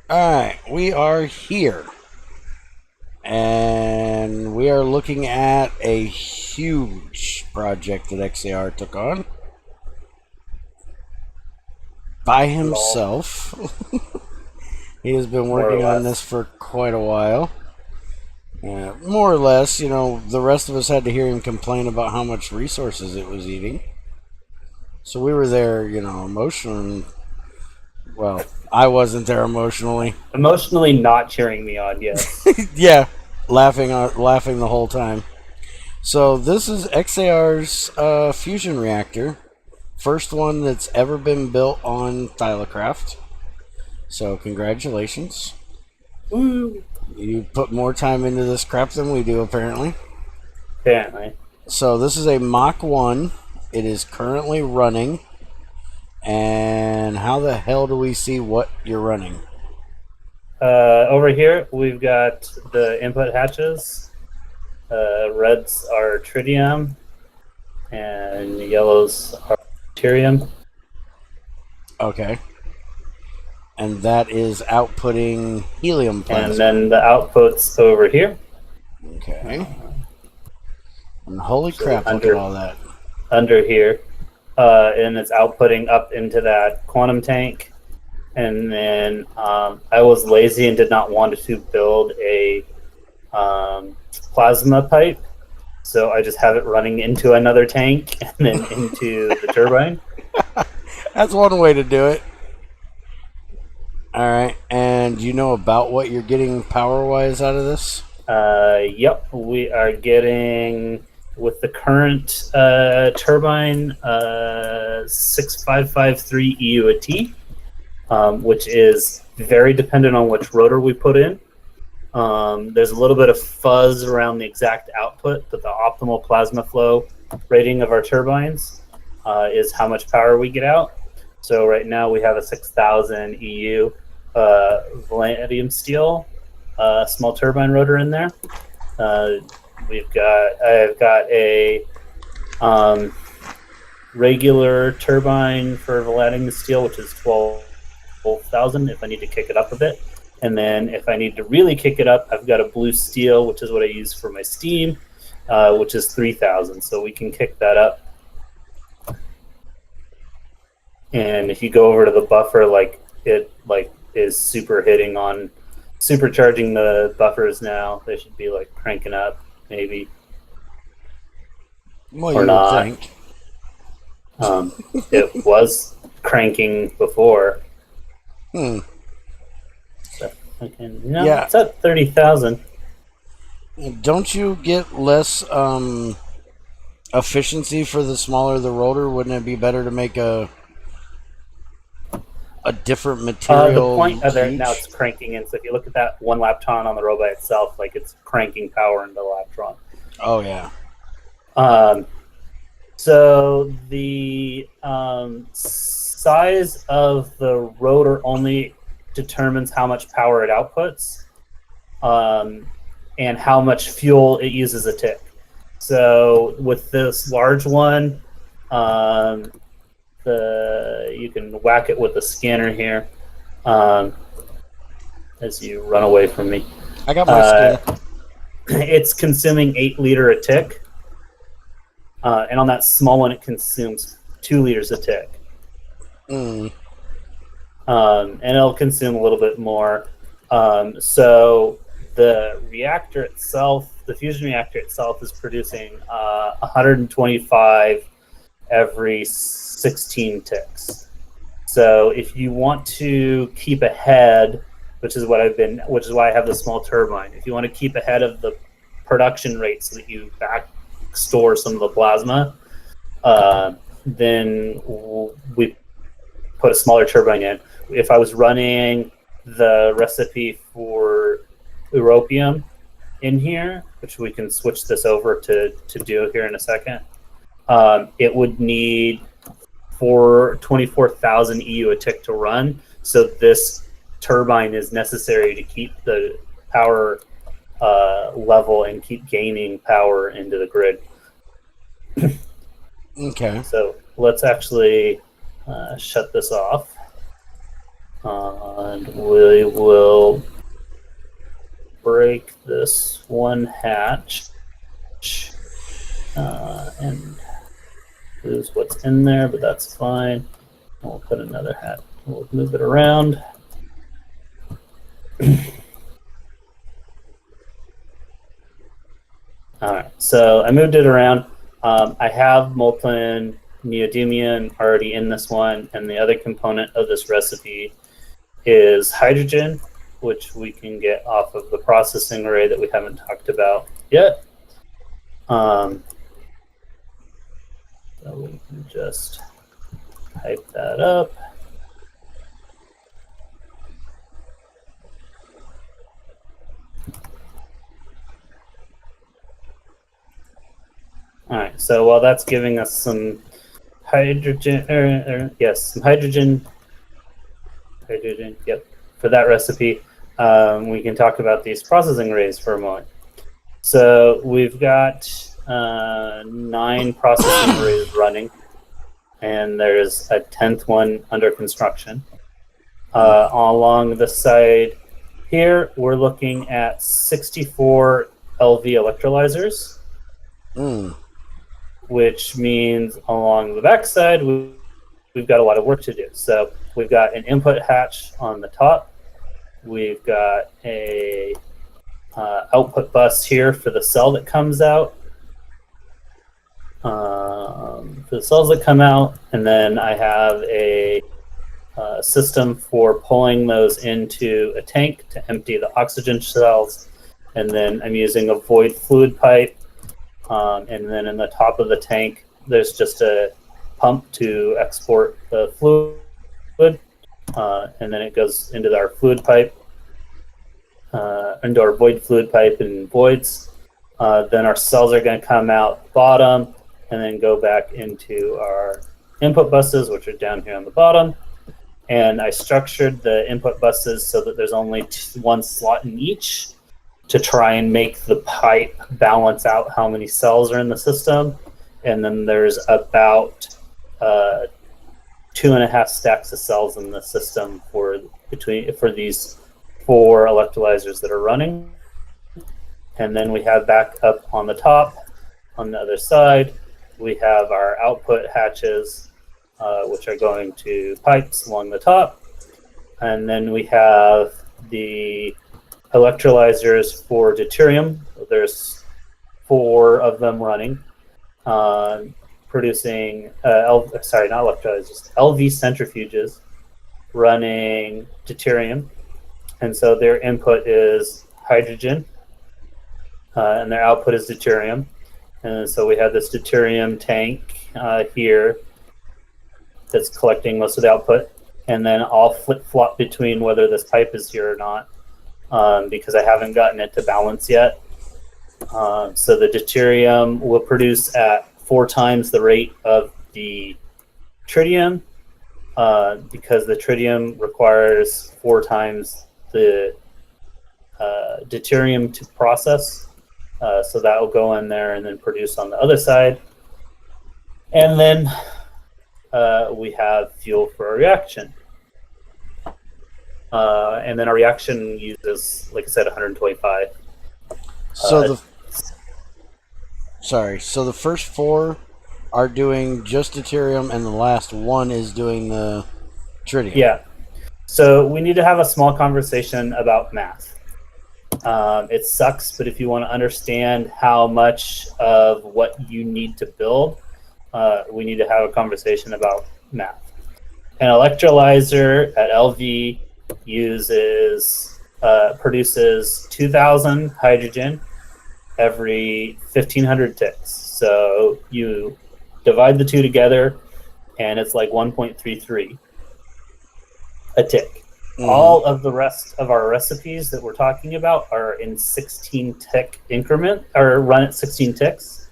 Alright, we are here. And we are looking at a huge project that XAR took on by himself. He has been working on this for quite a while. More or less, you know, the rest of us had to hear him complain about how much resources it was eating. So we were there, you know, emotionally. Well, I wasn't there emotionally. Emotionally not cheering me on, yes. Yeah, laughing the whole time. So this is XAR's fusion reactor, first one that's ever been built on Thylacrft. So congratulations. Woo. You put more time into this crap than we do, apparently. Apparently. So this is a Mach 1. It is currently running. And how the hell do we see what you're running? Over here, we've got the input hatches. Reds are tritium, and yellows are deuterium. Okay. And that is outputting helium plasma. And then the output's over here. Okay. And holy crap, look at all that. Under here. And it's outputting up into that quantum tank. And then I was lazy and did not want to build a plasma pipe. So I just have it running into another tank and then into the turbine. That's one way to do it. Alright, and you know about what you're getting power-wise out of this? Yep, we are getting, with the current turbine, 6553 EU a T, which is very dependent on which rotor we put in. There's a little bit of fuzz around the exact output, but the optimal plasma flow rating of our turbines is how much power we get out. So right now we have a 6000 EU vanadium steel small turbine rotor in there. I've got a regular turbine for vanadium steel, which is 12,000 if I need to kick it up a bit. And then if I need to really kick it up, I've got a blue steel, which is what I use for my steam, which is 3,000. So we can kick that up. And if you go over to the buffer, it is supercharging the buffers now. They should be cranking up, maybe. Well, or you not. would think. It was cranking before. So, Yeah. It's at 30,000. Don't you get less efficiency for the smaller the rotor? Wouldn't it be better to make a different material? The point of it now, it's cranking in. So if you look at that one Laptron on the robot itself, it's cranking power into the Laptron. Oh yeah. So the size of the rotor only determines how much power it outputs, and how much fuel it uses a tick. So with this large one, you can whack it with the scanner here as you run away from me. I got my scanner. It's consuming 8 liters a tick, and on that small one, it consumes 2 liters a tick. And it'll consume a little bit more. So the reactor itself, the fusion reactor itself, is producing 125 every 16 ticks. So if you want to keep ahead, which is why I have the small turbine. If you want to keep ahead of the production rate so that you back store some of the plasma, then we put a smaller turbine in. If I was running the recipe for Europium in here, which we can switch this over to do here in a second, it would need 24,000 EU a tick to run. So this turbine is necessary to keep the power level and keep gaining power into the grid. Okay. So let's actually shut this off. And we will break this one hatch and lose what's in there, but that's fine. We'll put another hat. We'll move it around. All right, so I moved it around. I have molten neodymium already in this one, and the other component of this recipe is hydrogen, which we can get off of the processing array that we haven't talked about yet. So we can just type that up. All right, so while that's giving us some hydrogen, yes, some hydrogen, yep, for that recipe, we can talk about these processing arrays for a moment. So we've got 9 processing arrays running, and there's a 10th one under construction. Along the side here, we're looking at 64 LV electrolyzers, which means along the backside, we've got a lot of work to do. So we've got an input hatch on the top. We've got a output bus here for the cell that comes out. For the cells that come out, and then I have a system for pulling those into a tank to empty the oxygen cells, and then I'm using a void fluid pipe, and then in the top of the tank there's just a pump to export the fluid, and then it goes into our fluid pipe, into our void fluid pipe and voids. Then our cells are going to come out bottom and then go back into our input buses, which are down here on the bottom. And I structured the input buses so that there's only one slot in each to try and make the pipe balance out how many cells are in the system. And then there's about 2.5 stacks of cells in the system for these 4 electrolyzers that are running. And then we have back up on the top, on the other side, we have our output hatches, which are going to pipes along the top. And then we have the electrolyzers for deuterium. There's 4 of them running, producing, not electrolyzers, LV centrifuges running deuterium. And so their input is hydrogen, and their output is deuterium. And so we have this deuterium tank here that's collecting most of the output. And then I'll flip-flop between whether this pipe is here or not, because I haven't gotten it to balance yet. So the deuterium will produce at 4 times the rate of the tritium, because the tritium requires 4 times the deuterium to process. So that will go in there and then produce on the other side. And then we have fuel for our reaction. And then our reaction uses, like I said, 125. So so the first 4 are doing just deuterium, and the last one is doing the tritium. Yeah. So we need to have a small conversation about math. It sucks, but if you want to understand how much of what you need to build, we need to have a conversation about math. An electrolyzer at LV produces 2,000 hydrogen every 1,500 ticks. So you divide the 2 together, and it's like 1.33 a tick. Mm-hmm. All of the rest of our recipes that we're talking about are in 16 tick increment, or run at 16 ticks.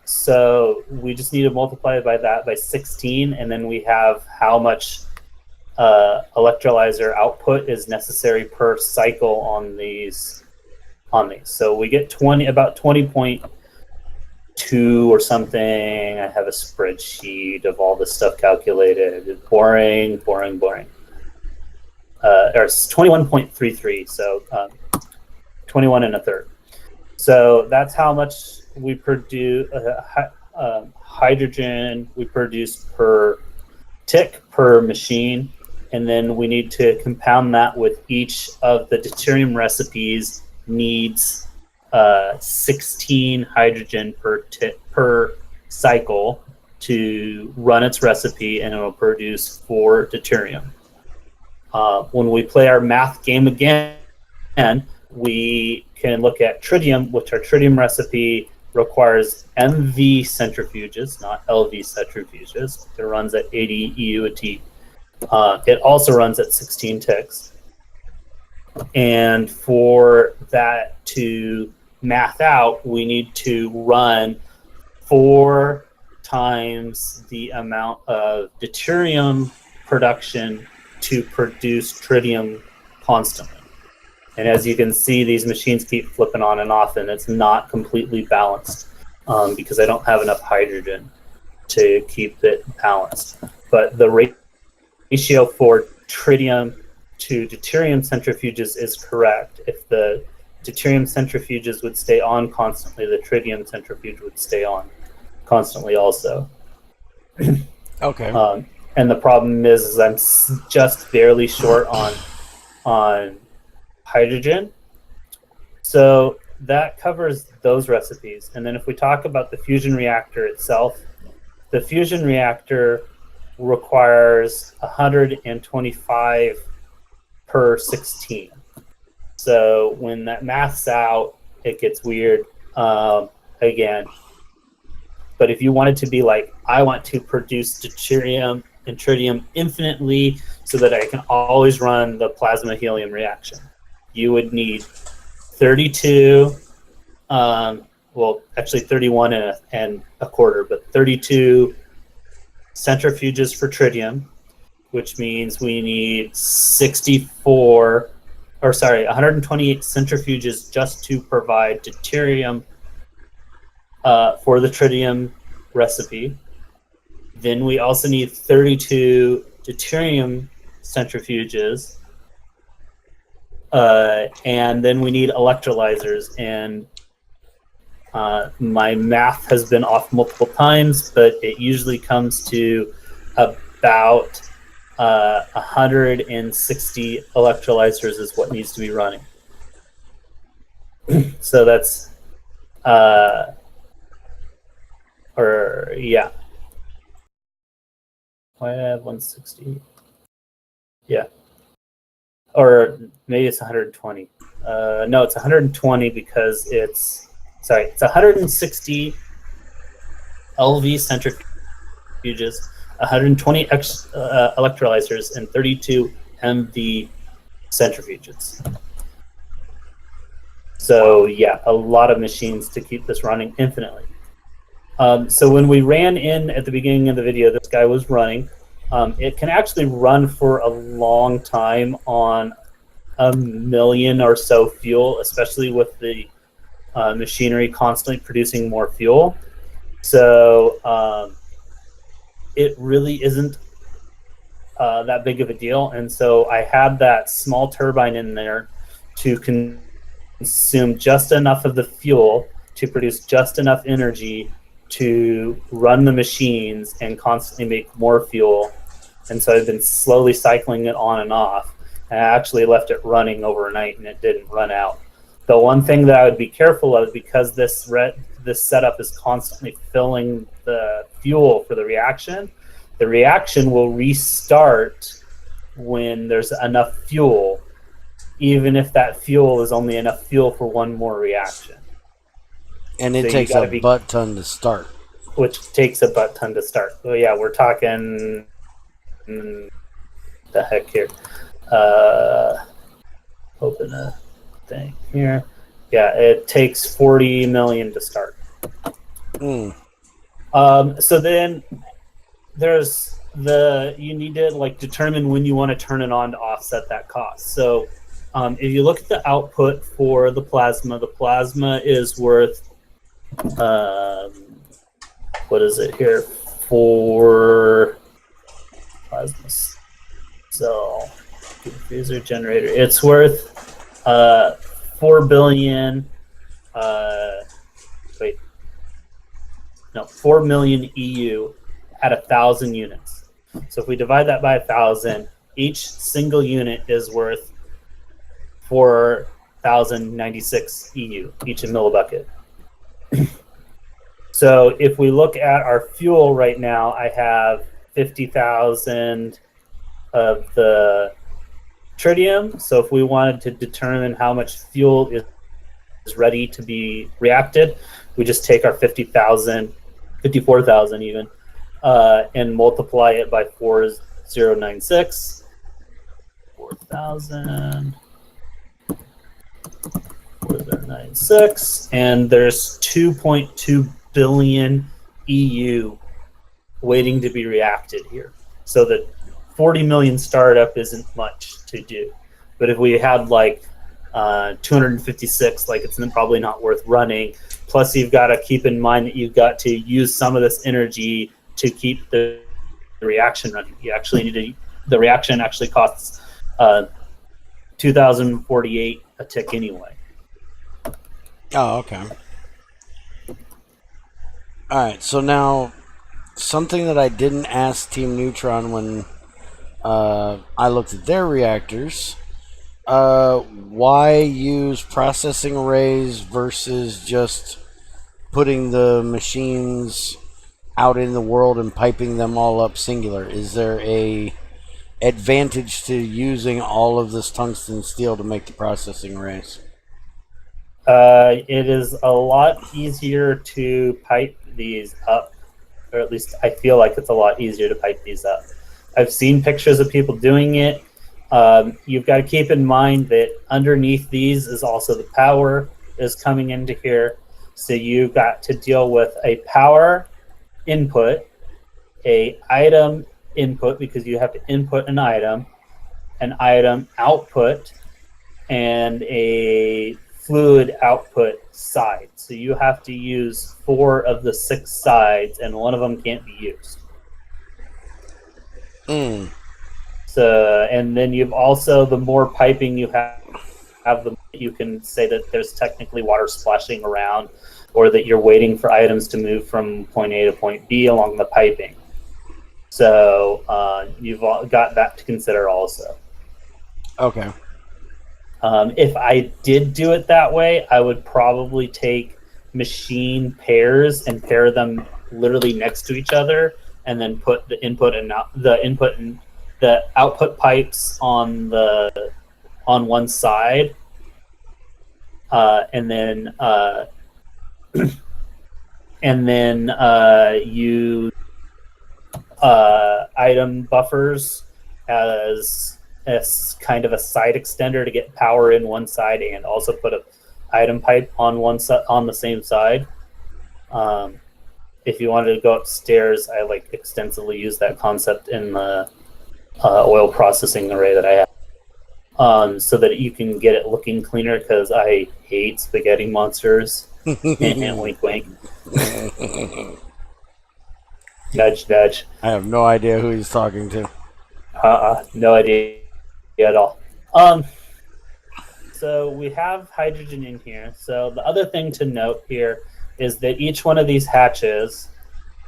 So we just need to multiply by 16, and then we have how much electrolyzer output is necessary per cycle on these. So we get about 20.2 2 or something. I have a spreadsheet of all this stuff calculated. Boring. Or it's 21.33, so 21 and a third. So that's how much we produce hydrogen we produce per tick per machine, and then we need to compound that with each of the deuterium recipes needs 16 hydrogen per cycle to run its recipe, and it will produce 4 deuterium. When we play our math game again, we can look at tritium, which our tritium recipe requires MV centrifuges, not LV centrifuges. It runs at 80 EU a T. It also runs at 16 ticks. And for that to math out, we need to run 4 times the amount of deuterium production to produce tritium constantly. And as you can see, these machines keep flipping on and off, and it's not completely balanced because I don't have enough hydrogen to keep it balanced. But the ratio for tritium to deuterium centrifuges is correct. If the deuterium centrifuges would stay on constantly, the tritium centrifuge would stay on constantly also. Okay. And the problem is I'm just barely short on hydrogen. So that covers those recipes. And then if we talk about the fusion reactor itself, the fusion reactor requires 125 per 16. So when that maths out, it gets weird again. But if you wanted to be like, I want to produce deuterium and tritium infinitely so that I can always run the plasma helium reaction, you would need 32, well, actually 31 and a quarter, but 32 centrifuges for tritium, which means we need 128 centrifuges just to provide deuterium for the tritium recipe. Then we also need 32 deuterium centrifuges, and then we need electrolyzers. And my math has been off multiple times, but it usually comes to about 160 electrolyzers is what needs to be running. So that's, yeah. I have 160. Yeah. Or maybe it's 120. No, it's 120 because it's 160 LV centrifuges, 120 electrolyzers, and 32 MV centrifuges. So yeah, a lot of machines to keep this running infinitely. So when we ran in at the beginning of the video, this guy was running. It can actually run for a long time on 1 million or so fuel, especially with the machinery constantly producing more fuel. So it really isn't that big of a deal. And so I had that small turbine in there to consume just enough of the fuel to produce just enough energy to run the machines and constantly make more fuel. And so I've been slowly cycling it on and off. And I actually left it running overnight and it didn't run out. The one thing that I would be careful of, because this setup is constantly filling the fuel for the reaction will restart when there's enough fuel, even if that fuel is only enough fuel for one more reaction. And it takes a butt ton to start. Which takes a butt ton to start. So yeah, we're talking the heck here. Open a thing here. Yeah, it takes 40 million to start. So then there's you need to like determine when you want to turn it on to offset that cost. So if you look at the output for the plasma is worth what is it here? 4 plasma cell freezer generator. It's worth 4 billion. 4 million EU at 1,000 units. So if we divide that by 1,000, each single unit is worth 4,096 EU, each a millibucket. So if we look at our fuel right now, I have 50,000 of the tritium. So if we wanted to determine how much fuel is ready to be reacted, we just take our 50,000, 54,000 even, and multiply it by 4096. 4,000. 4096, and there's 2.2 billion EU waiting to be reacted here. So the 40 million startup isn't much to do. But if we had like 256, like it's probably not worth running. Plus you've got to keep in mind that you've got to use some of this energy to keep the reaction running. You actually need to, the reaction actually costs 2,048 a tick anyway. Oh, okay. Alright, so now, something that I didn't ask Team Neutron when I looked at their reactors, why use processing arrays versus just putting the machines out in the world and piping them all up singular? Is there a advantage to using all of this tungsten steel to make the processing arrays? It is a lot easier to pipe these up, or at least I feel like it's a lot easier to pipe these up. I've seen pictures of people doing it. You've got to keep in mind that underneath these is also the power is coming into here. So you've got to deal with a power input, a item input, because you have to input an item output, and a fluid output side. So you have to use 4 of the 6 sides, and one of them can't be used. So, and then you've also, the more piping you have the, you can say that there's technically water splashing around, or that you're waiting for items to move from point A to point B along the piping. So you've got that to consider also. Okay. If I did do it that way, I would probably take machine pairs and pair them literally next to each other, and then put the input and the output pipes on one side, and then use item buffers as kind of a side extender to get power in one side, and also put a item pipe on on the same side. If you wanted to go upstairs, I like extensively use that concept in the oil processing array that I have, so that you can get it looking cleaner, because I hate spaghetti monsters. And wink wink. Nudge nudge. I have no idea who he's talking to. No idea at all. So we have hydrogen in here. So the other thing to note here is that each one of these hatches,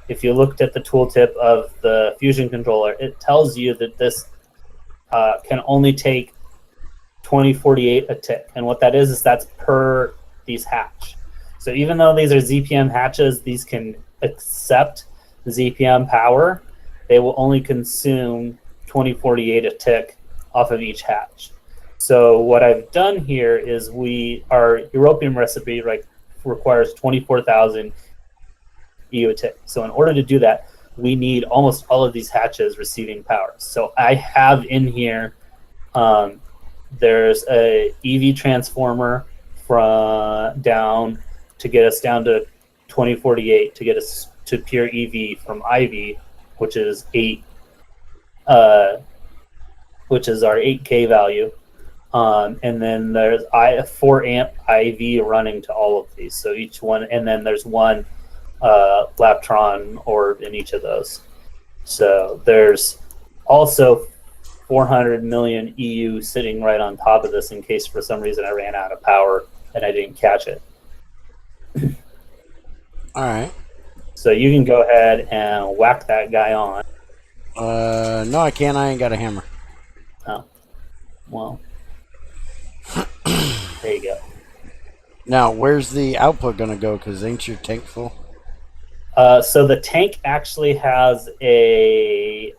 if you looked at the tooltip of the fusion controller, it tells you that this can only take 2048 a tick. And what that is that's per these hatch. So even though these are ZPM hatches, these can accept ZPM power. They will only consume 2048 a tick off of each hatch. So what I've done here is our Europium recipe requires 24,000 EU a tick. So in order to do that, we need almost all of these hatches receiving power. So I have in here, there's a EV transformer down to get us down to 2048 to get us to pure EV from IV, which is 8, which is our 8K value. And then there's a 4 amp IV running to all of these. So each one, and then there's one Laptron orb in each of those. So there's also 400 million EU sitting right on top of this in case for some reason I ran out of power and I didn't catch it. All right. So you can go ahead and whack that guy on. No, I can't. I ain't got a hammer. Oh, well, there you go. Now, where's the output gonna go? Cause ain't your tank full? So the tank actually has a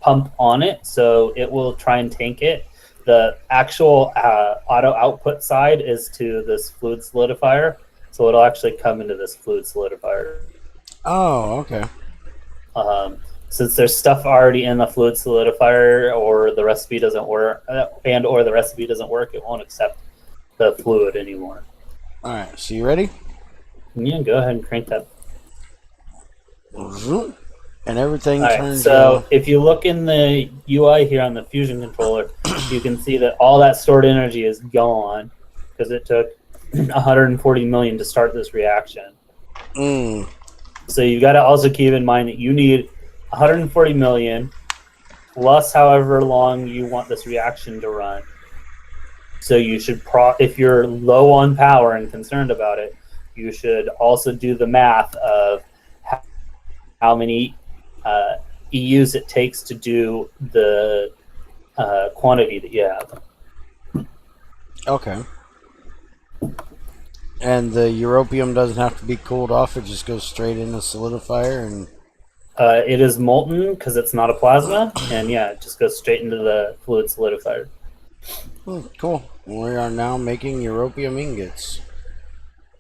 pump on it, so it will try and tank it. The actual auto output side is to this fluid solidifier, so it'll actually come into this fluid solidifier. Oh, okay. Since there's stuff already in the fluid solidifier, or the recipe doesn't work, or the recipe doesn't work, it won't accept the fluid anymore. All right. So you ready? Yeah, go ahead and crank that. And everything turns. So if you look in the UI here on the Fusion controller, you can see that all that stored energy is gone because it took 140 million to start this reaction. So you've got to also keep in mind that you need 140 million plus however long you want this reaction to run. So you should, if you're low on power and concerned about it, you should also do the math of how many EUs it takes to do the quantity that you have. Okay. And the Europium doesn't have to be cooled off; it just goes straight in the solidifier, and it is molten because it's not a plasma, and yeah, it just goes straight into the fluid solidifier. Cool. We are now making Europium ingots.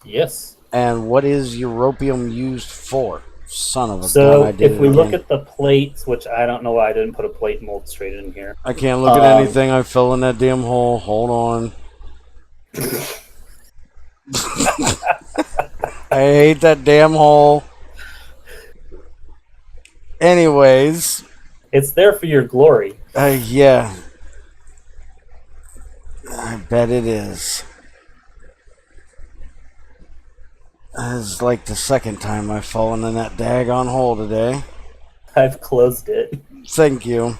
Yes. And what is Europium used for? Son of a gun! So I did if we look at the plates, which I don't know why I didn't put a plate mold straight in here. I can't look at anything. I fell in that damn hole. Hold on. I hate that damn hole. Anyways. It's there for your glory. Yeah. I bet it is. It's like the second time I've fallen in that daggone hole today. I've closed it. Thank you.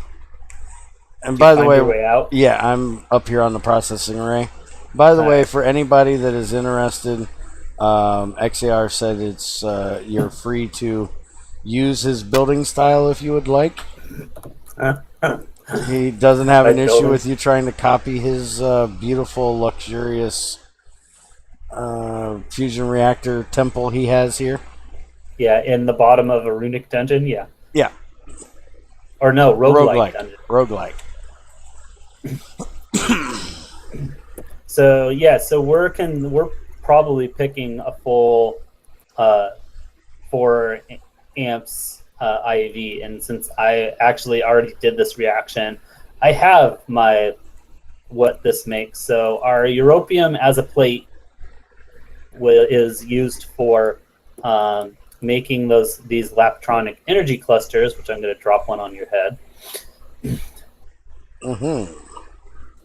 And by the way out? Yeah, I'm up here on the processing array. By the way, for anybody that is interested, XAR said it's you're free to use his building style if you would like. He doesn't have an issue with you trying to copy his beautiful, luxurious fusion reactor temple he has here. Yeah, in the bottom of a runic dungeon, yeah. Yeah. Or no, roguelike dungeon. Roguelike. So yeah, so we're probably picking a full 4 amps IEV, and since I actually already did this reaction, I have what this makes. So our Europium as a plate is used for making these Laptronic energy clusters, which I'm going to drop one on your head,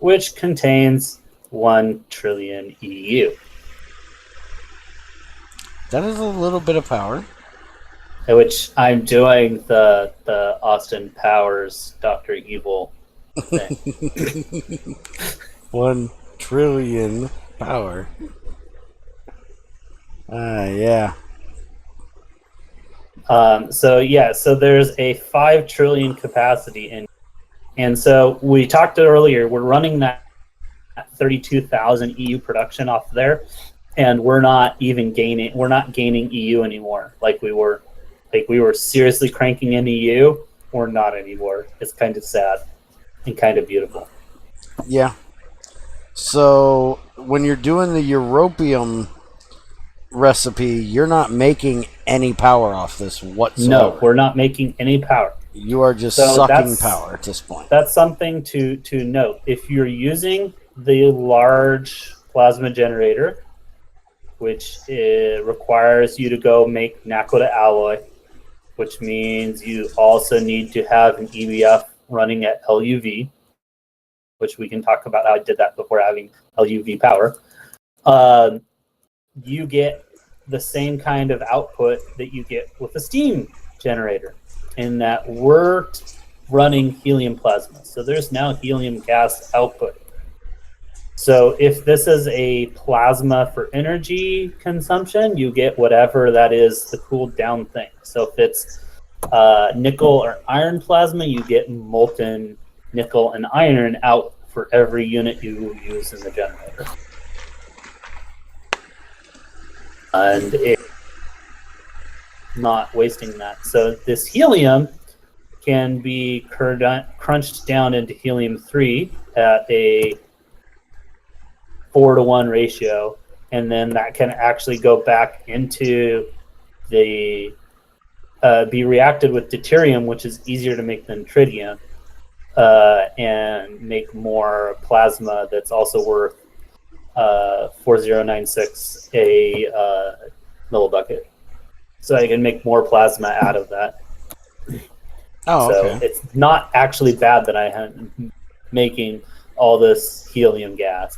which contains 1 trillion EU. That is a little bit of power. Which I'm doing the Austin Powers Dr. Evil thing. 1 trillion power. Yeah. So there's a 5 trillion capacity in, and so we talked earlier. We're running that 32,000 EU production off there, and we're not gaining EU anymore like we were. Like we were seriously cranking in EU. We're not anymore. It's kind of sad and kind of beautiful. Yeah. So when you're doing the Europium recipe, you're not making any power off this whatsoever. No, we're not making any power. You are just sucking power at this point. That's something to note. If you're using the large plasma generator, which requires you to go make Nakoda alloy, which means you also need to have an EBF running at LUV, which we can talk about how I did that before having LUV power. you get the same kind of output that you get with a steam generator, in that we're running helium plasma. So there's now helium gas output. So if this is a plasma for energy consumption, you get whatever that is, the cooled down thing. So if it's nickel or iron plasma, you get molten nickel and iron out for every unit you use in the generator. And it's not wasting that. So this helium can be crunched down into helium-3 at a 4-to-1 ratio, and then that can actually go back into the be reacted with deuterium, which is easier to make than tritium, and make more plasma that's also worth 4096 a millibucket. So I can make more plasma out of that. Oh, so okay. it's not actually bad that I am making all this helium gas,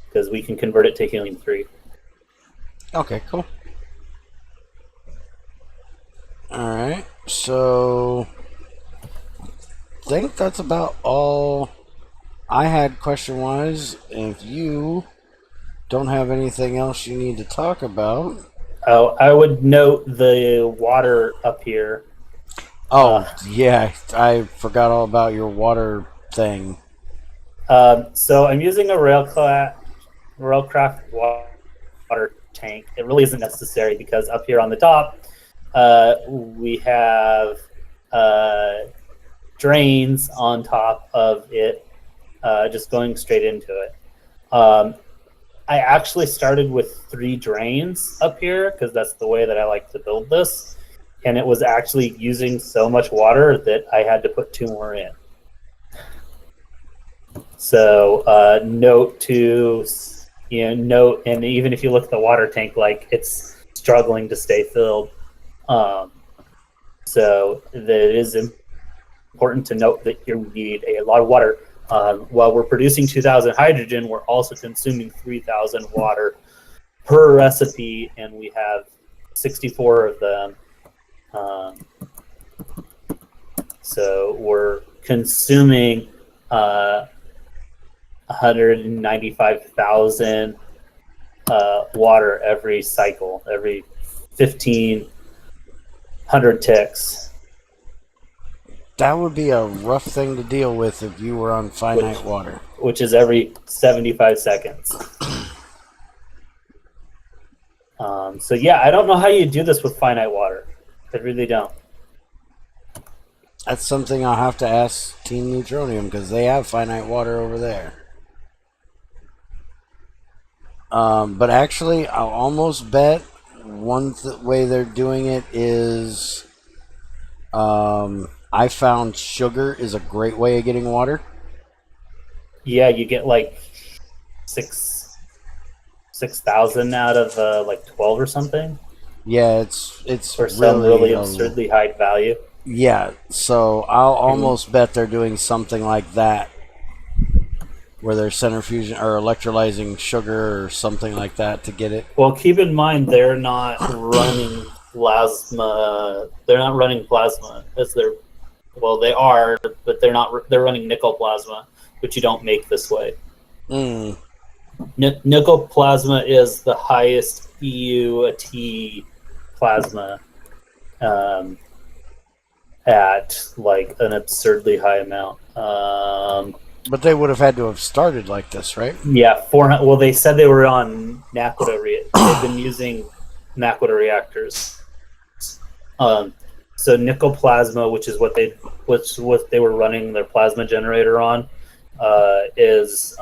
because we can convert it to helium-3. Okay, cool. Alright, so I think that's about all I had question-wise. If you don't have anything else you need to talk about... Oh, I would note the water up here. Oh, yeah, I forgot all about your water thing. So I'm using a Railcraft water tank. It really isn't necessary, because up here on the top, we have drains on top of it, just going straight into it. I actually started with 3 drains up here, because that's the way that I like to build this. And it was actually using so much water that I had to put 2 more in. So note to, note, and even if you look at the water tank, like, it's struggling to stay filled. So it is important to note that you need a lot of water. While we're producing 2,000 hydrogen, we're also consuming 3,000 water per recipe, and we have 64 of them. So we're consuming 195,000 water every cycle, every 1,500 ticks. That would be a rough thing to deal with if you were on finite water. Which is every 75 seconds. So yeah, I don't know how you do this with finite water. I really don't. That's something I'll have to ask Team Neutronium, because they have finite water over there. But actually, I'll almost bet one way they're doing it is... I found sugar is a great way of getting water. Yeah, you get like 6,000 out of like 12 or something. Yeah, it's for some really absurdly high value. Yeah, so I'll almost bet they're doing something like that, where they're centrifuging or electrolyzing sugar or something like that to get it. Well, keep in mind they're not running plasma. They're not running plasma as their. Well, they are, but they're not. They're running nickel plasma, which you don't make this way. Nickel plasma is the highest EUT plasma, at like an absurdly high amount. But they would have had to have started like this, right? Yeah, 400. Well, they said they were on Naquita. They've been using Naquita reactors. So nickel plasma, which is what they were running their plasma generator on, is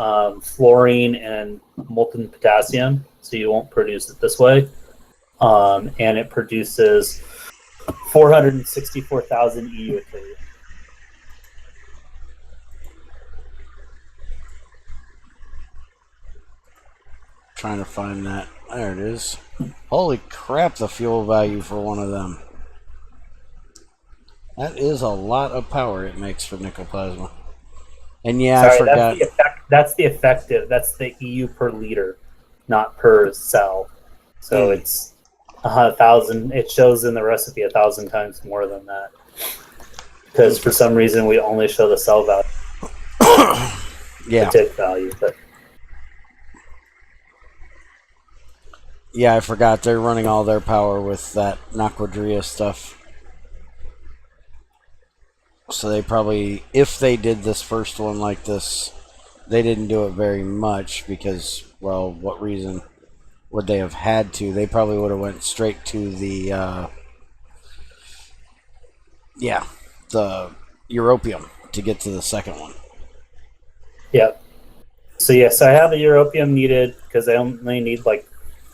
fluorine and molten potassium. So you won't produce it this way, and it produces 464,000 EUT. Trying to find that. There it is. Holy crap, the fuel value for one of them. That is a lot of power it makes for nickel plasma. And yeah, sorry, I forgot. That's the effective. That's the EU per liter. not per cell. So it's 1,000. It shows in the recipe 1,000 times more than that. Because for some reason we only show the cell value, Yeah. the tick value. But yeah, I forgot they're running all their power with that Naquadria stuff. So they probably, if they did this first one like this, they didn't do it very much because, well, what reason would they have had to? They probably would have went straight to the, the Europium to get to the second one. Yep. So yes, I have the Europium needed because I only need like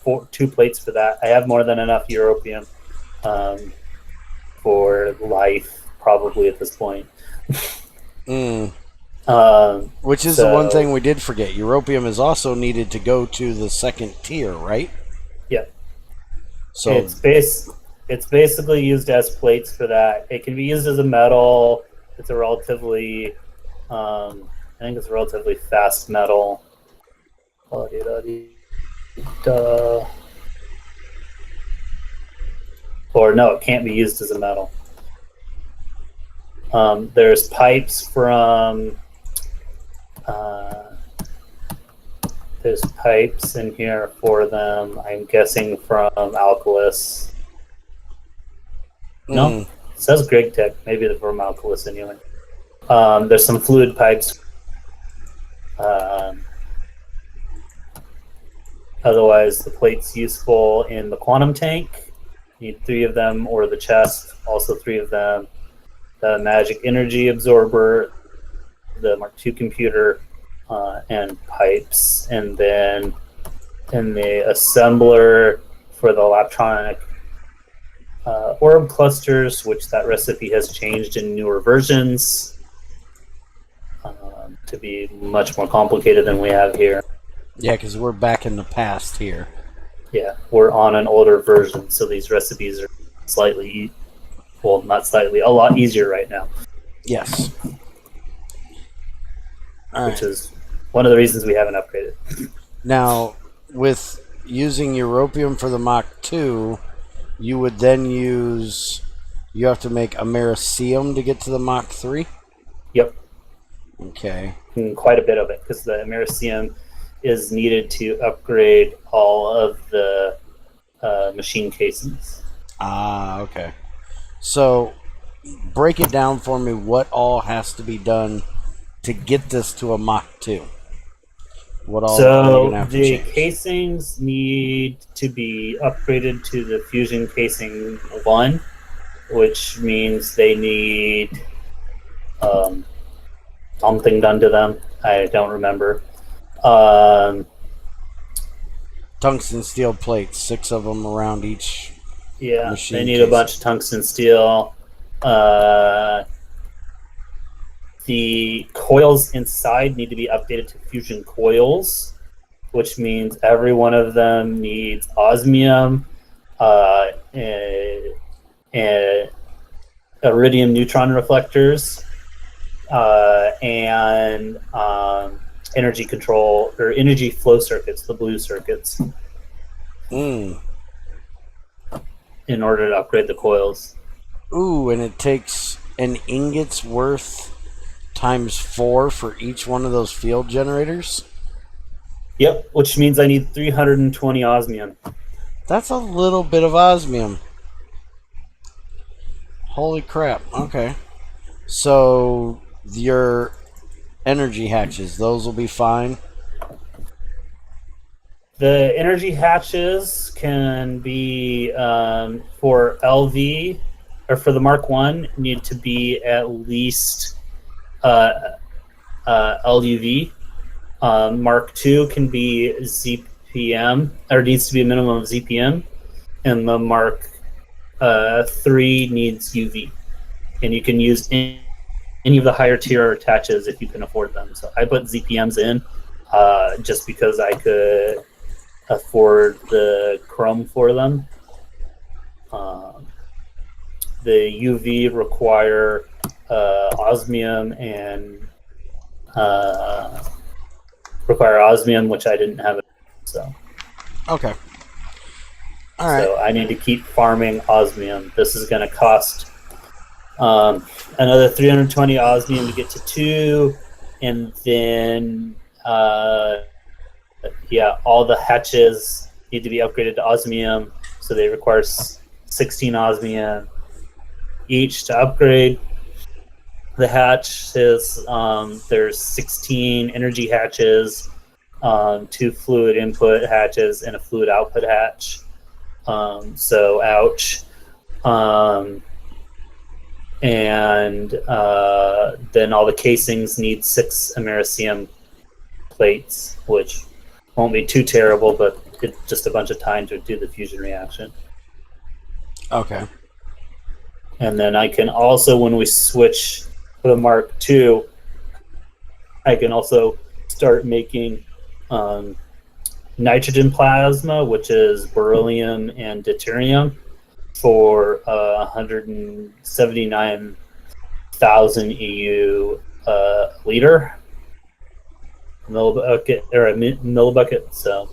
2 plates for that. I have more than enough Europium for life, probably at this point. Which is the one thing we did forget. Europium is also needed to go to the second tier, right? Yep. So it's basically used as plates for that. It can be used as a metal. It's a relatively, I think it's a relatively fast metal. Or no, it can't be used as a metal. There's pipes from. There's pipes in here for them. I'm guessing from Alkalis. No, it says Gregtech. Maybe they're from Alkalis anyway. There's some fluid pipes. Otherwise, the plate's useful in the quantum tank. You need 3 of them, or the chest, also 3 of them. The magic energy absorber, the Mark II computer, and pipes. And then in the assembler for the electronic orb clusters, which that recipe has changed in newer versions to be much more complicated than we have here. Yeah, because we're back in the past here. Yeah, we're on an older version, so these recipes are slightly, well, not slightly, a lot easier right now. Yes. Which is one of the reasons we haven't upgraded. Now, with using Europium for the Mach 2, you would then use... You have to make Americium to get to the Mach 3? Yep. Okay. And quite a bit of it, because the Americium is needed to upgrade all of the machine casings. Ah, okay. So, break it down for me what all has to be done to get this to a Mach 2. What all are you gonna have to change? Casings need to be upgraded to the Fusion Casing 1, which means they need something done to them. I don't remember. Tungsten steel plates, 6 of them around each. Yeah, machine they need casing. a bunch of tungsten steel. The coils inside need to be updated to fusion coils, which means every one of them needs osmium, and iridium neutron reflectors, and energy control or energy flow circuits, the blue circuits, in order to upgrade the coils. Ooh, and it takes an ingot's worth times 4 for each one of those field generators? Yep, which means I need 320 osmium. That's a little bit of osmium. Holy crap. Okay. So, your energy hatches, those will be fine? The energy hatches can be for LV, or for the Mark 1, need to be at least LUV. Mark 2 can be ZPM, or needs to be a minimum of ZPM, and the Mark 3 needs UV. And you can use any of the higher tier attaches if you can afford them. So I put ZPMs in just because I could afford the chrome for them. The UV require osmium and which I didn't have. So Okay. All right. So I need to keep farming osmium. This is going to cost another 320 osmium to get to 2, and then all the hatches need to be upgraded to osmium, so they require 16 osmium each to upgrade. The hatches, there's 16 energy hatches, 2 fluid input hatches, and a fluid output hatch. So ouch. And then all the casings need 6 americium plates, which won't be too terrible, but it's just a bunch of time to do the fusion reaction. Okay. And then I can also, when we switch to the Mark II, I can also start making nitrogen plasma, which is beryllium and deuterium, for 179,000 EU liter millibucket, or a millibucket. So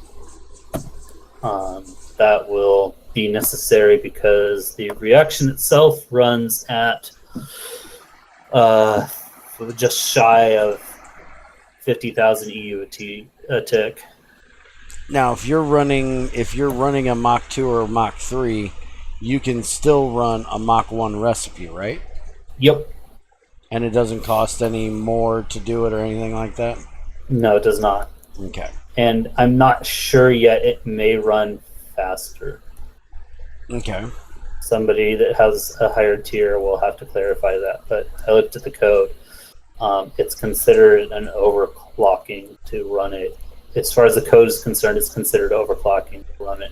that will be necessary because the reaction itself runs at just shy of 50,000 EU a tick. Now, if you're running a Mach 2 or a Mach 3, you can still run a Mach 1 recipe, right? Yep. And it doesn't cost any more to do it or anything like that? No, it does not. Okay. And I'm not sure yet. It may run faster. Okay. Somebody that has a higher tier will have to clarify that. But I looked at the code. It's considered an overclocking to run it. As far as the code is concerned, it's considered overclocking to run it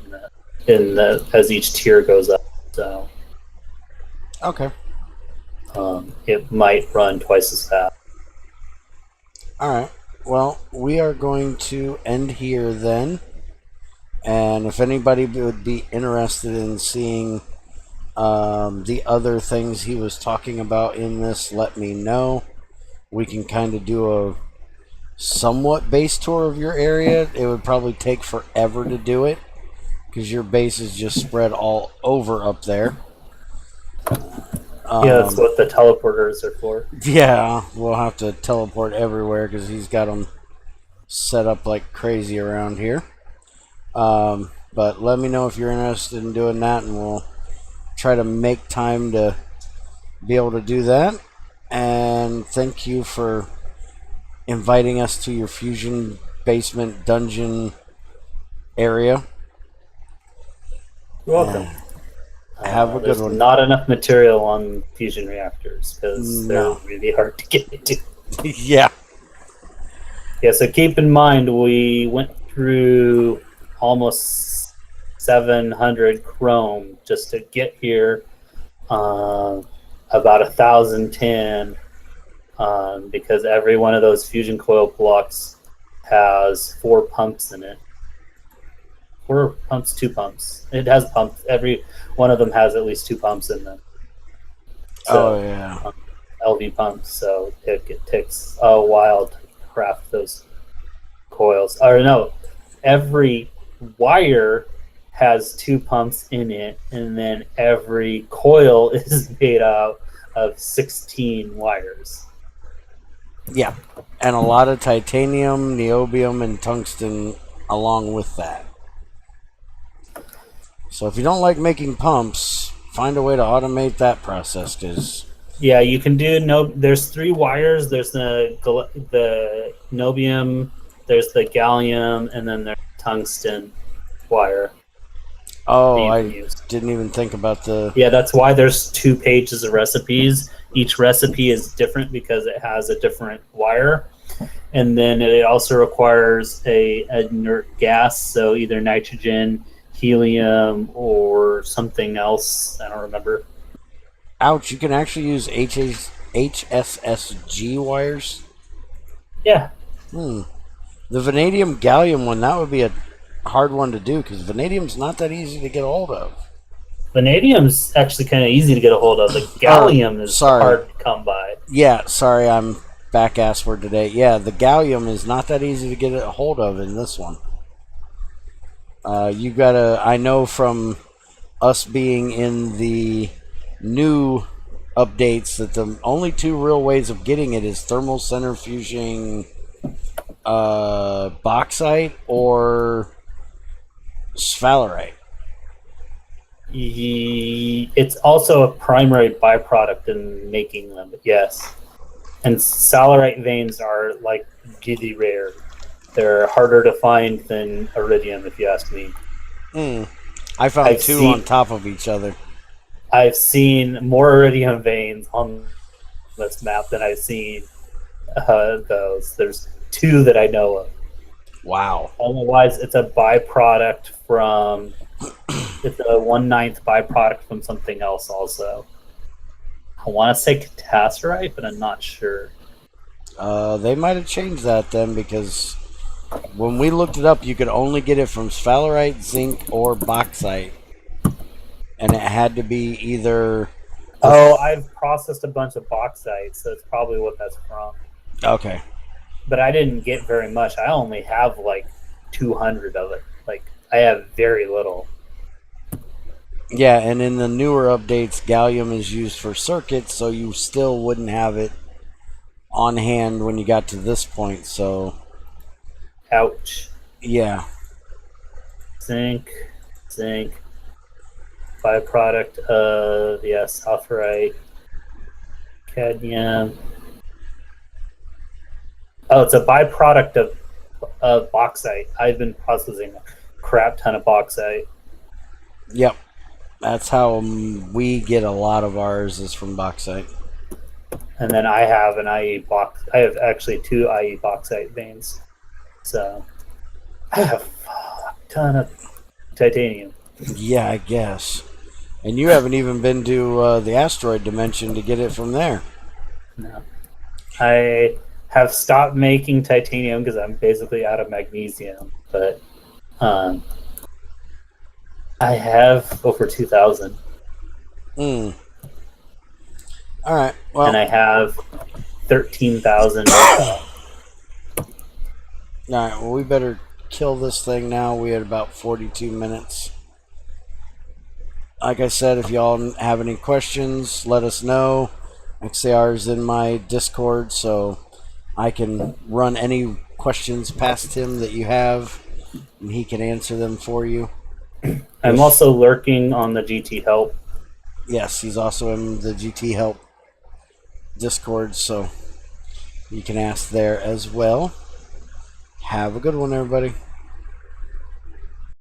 as each tier goes up. So, okay. It might run twice as fast. All right. Well, we are going to end here then. And if anybody would be interested in seeing the other things he was talking about in this, let me know. We can kind of do a somewhat base tour of your area. It would probably take forever to do it because your base is just spread all over up there. Yeah, that's what the teleporters are for. Yeah, we'll have to teleport everywhere because he's got them set up like crazy around here. But let me know if you're interested in doing that, and we'll try to make time to be able to do that. And thank you for inviting us to your fusion basement dungeon area. You're welcome. Have a good one. Not enough material on fusion reactors because they're really hard to get into. Yeah. Yeah, so keep in mind we went through almost 700 chrome just to get here, about 1,010, because every one of those fusion coil blocks has 4 pumps in it. 4 pumps, 2 pumps. It has pumps. Every one of them has at least 2 pumps in them. So, LV pumps. So it takes a while to craft those coils. Or no, every wire has 2 pumps in it, and then every coil is made out of 16 wires. Yeah, and a lot of titanium, niobium, and tungsten along with that. So if you don't like making pumps, find a way to automate that process, because... Yeah, you can do there's 3 wires. There's the niobium, there's the gallium, and then there's tungsten wire. Oh, I didn't even think about the... Yeah, that's why there's 2 pages of recipes. Each recipe is different because it has a different wire. And then it also requires a inert gas, so either nitrogen, helium, or something else. I don't remember. Ouch, you can actually use HSSG wires? Yeah. The vanadium gallium one, that would be a hard one to do because vanadium's not that easy to get a hold of. Vanadium's actually kind of easy to get a hold of. The gallium is hard to come by. Yeah, sorry, I'm back-assward today. Yeah, the gallium is not that easy to get a hold of in this one. You gotta. I know from us being in the new updates that the only two real ways of getting it is thermal centrifuging bauxite or sphalerite. It's also a primary byproduct in making them, yes. And salarite veins are like giddy rare. They're harder to find than iridium, if you ask me. I found two on top of each other. I've seen more iridium veins on this map than I've seen those. There's two that I know of. Wow. Otherwise, it's a byproduct from. It's a 1/9 byproduct from something else. Also, I want to say catasserite, but I'm not sure. They might have changed that then, because when we looked it up, you could only get it from sphalerite, zinc, or bauxite, and it had to be either. Oh, I've processed a bunch of bauxite, so it's probably what that's from. Okay. But I didn't get very much. I only have like 200 of it. Like, I have very little. Yeah, and in the newer updates, gallium is used for circuits, so you still wouldn't have it on hand when you got to this point, so. Ouch. Yeah. Zinc. Byproduct of, sulfurite. Cadmium. Oh, it's a byproduct of bauxite. I've been processing a crap ton of bauxite. Yep. That's how we get a lot of ours is from bauxite. And then I have I have actually 2 IE bauxite veins. So I have a ton of titanium. Yeah, I guess. And you haven't even been to the asteroid dimension to get it from there. No. I have stopped making titanium because I'm basically out of magnesium. But I have over 2,000. All right. Well, and I have 13,000. All right. Well, we better kill this thing now. We had about 42 minutes. Like I said, if y'all have any questions, let us know. XAR is in my Discord, so I can run any questions past him that you have, and he can answer them for you. I'm also lurking on the GT Help. Yes, he's also in the GT Help Discord, so you can ask there as well. Have a good one, everybody.